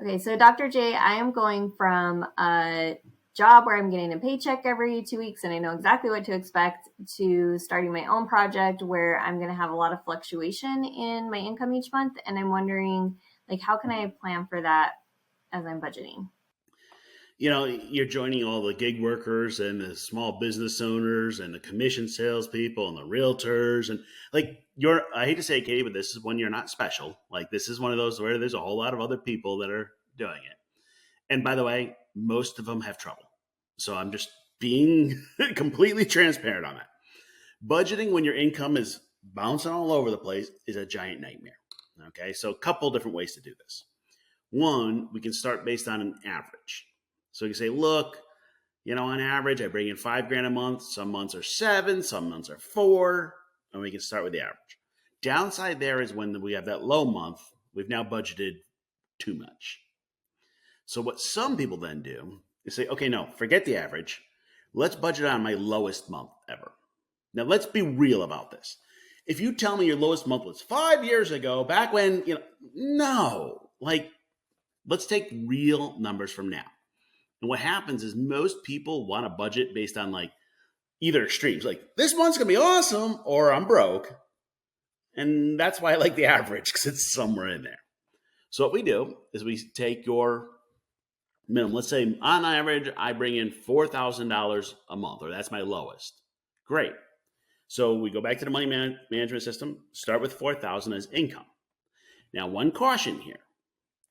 Okay, so Dr. J, I am going from a job where I'm getting a paycheck every 2 weeks and I know exactly what to expect to starting my own project where I'm going to have a lot of fluctuation in my income each month. And I'm wondering, like, how can I plan for that as I'm budgeting? You're joining all the gig workers and the small business owners and the commission salespeople and the realtors. And like, I hate to say it, Katie, but this is when you're not special. Like, this is one of those where there's a whole lot of other people that are doing it. And by the way, most of them have trouble. So I'm just being completely transparent on that. Budgeting when your income is bouncing all over the place is a giant nightmare. Okay, so a couple different ways to do this. One, we can start based on an average. So you can say, look, on average, I bring in $5,000 a month. Some months are 7, some months are 4, and we can start with the average. Downside there is when we have that low month, we've now budgeted too much. So what some people then do is say, okay, no, forget the average. Let's budget on my lowest month ever. Now, let's be real about this. If you tell me your lowest month was 5 years ago, back when, no, let's take real numbers from now. And what happens is most people want to budget based on either extremes, like this month's going to be awesome or I'm broke. And that's why I like the average, because it's somewhere in there. So what we do is we take your minimum. Let's say on average, I bring in $4,000 a month, or that's my lowest. Great. So we go back to the money management system, start with $4,000 as income. Now, one caution here.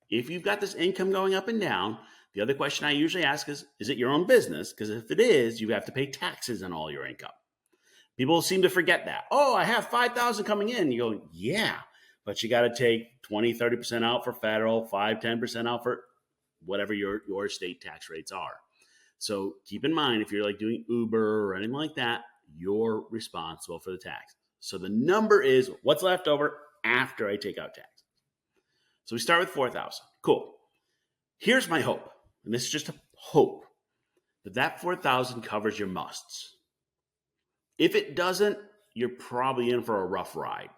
If you've got this income going up and down, the other question I usually ask is it your own business? Because if it is, you have to pay taxes on all your income. People seem to forget that. Oh, I have $5,000 coming in. You go, yeah, but you got to take 20, 30% out for federal, 5, 10% out for whatever your state tax rates are. So keep in mind, if you're doing Uber or anything like that, you're responsible for the tax. So the number is what's left over after I take out taxes. So we start with 4,000. Cool. Here's my hope, and this is just a hope, that 4,000 covers your musts. If it doesn't, you're probably in for a rough ride.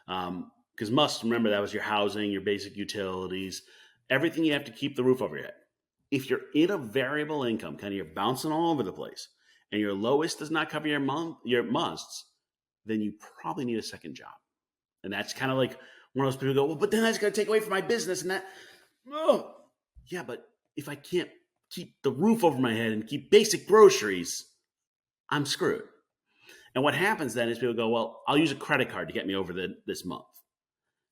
Because musts, remember, that was your housing, your basic utilities, everything you have to keep the roof over your head. If you're in a variable income, kind of you're bouncing all over the place, and your lowest does not cover your musts, then you probably need a second job. And that's kind of like one of those people go, well, but then that's going to take away from my business and that. Oh, yeah, but if I can't keep the roof over my head and keep basic groceries, I'm screwed. And what happens then is people go, well, I'll use a credit card to get me over this month.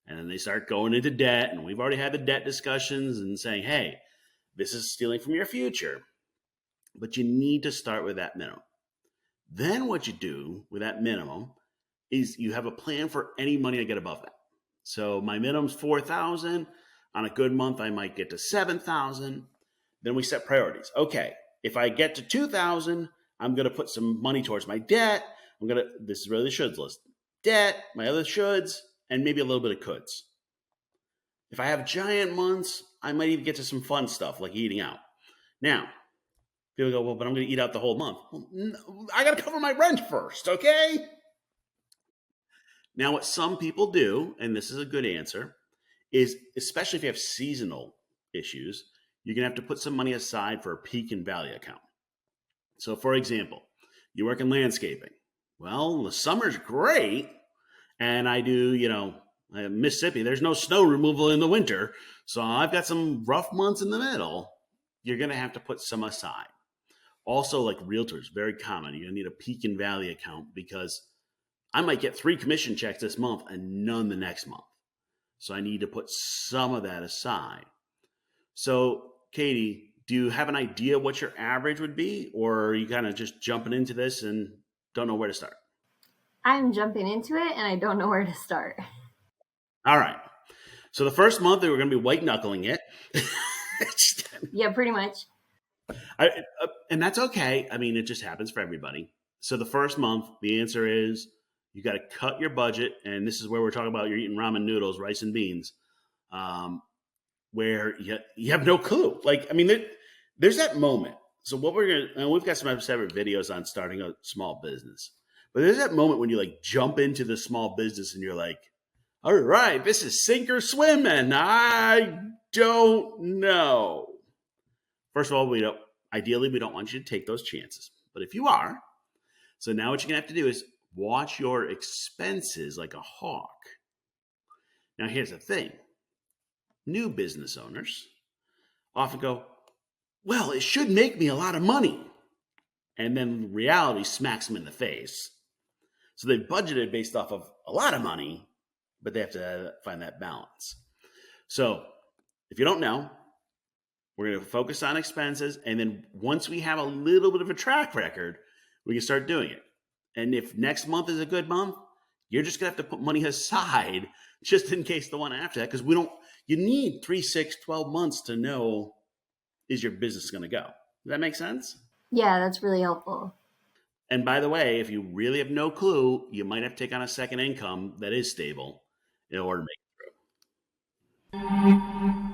And then they start going into debt. And we've already had the debt discussions and saying, hey, this is stealing from your future. But you need to start with that minimum. Then what you do with that minimum is you have a plan for any money I get above that. So my minimum's 4,000. On a good month, I might get to 7,000. Then we set priorities. Okay, if I get to 2,000, I'm going to put some money towards my debt. This is really the shoulds list. Debt, my other shoulds, and maybe a little bit of coulds. If I have giant months, I might even get to some fun stuff like eating out. Now, people go, well, but I'm going to eat out the whole month. Well, no, I got to cover my rent first, okay? Now, what some people do, and this is a good answer, is especially if you have seasonal issues, you're going to have to put some money aside for a peak and valley account. So, for example, you work in landscaping. Well, the summer's great, and I do, Mississippi, there's no snow removal in the winter, so I've got some rough months in the middle. You're going to have to put some aside. Also, like realtors, very common. You're going to need a peak and valley account because I might get 3 commission checks this month and none the next month. So I need to put some of that aside. So, Katie, do you have an idea what your average would be, or are you kind of just jumping into this and don't know where to start? I'm jumping into it and I don't know where to start. All right. So the first month, we're going to be white knuckling it. Yeah, pretty much. And that's okay. I mean, it just happens for everybody. So the first month, the answer is you got to cut your budget. And this is where we're talking about you're eating ramen noodles, rice and beans, where you have no clue. There's that moment. So what we've got some separate videos on starting a small business. But there's that moment when you jump into the small business and you're like, All right, this is sink or swim, and I don't know. First of all, ideally we don't want you to take those chances. But if you are, so now what you're gonna have to do is watch your expenses like a hawk. Now here's the thing. New business owners often go, well, it should make me a lot of money. And then reality smacks them in the face. So they've budgeted based off of a lot of money, but they have to find that balance. So if you don't know, we're going to focus on expenses. And then once we have a little bit of a track record, we can start doing it. And if next month is a good month, you're just going to have to put money aside just in case the one after that. Because you need 3, 6, 12 months to know, is your business going to go? Does that make sense? Yeah, that's really helpful. And by the way, if you really have no clue, you might have to take on a second income that is stable in order to make it through.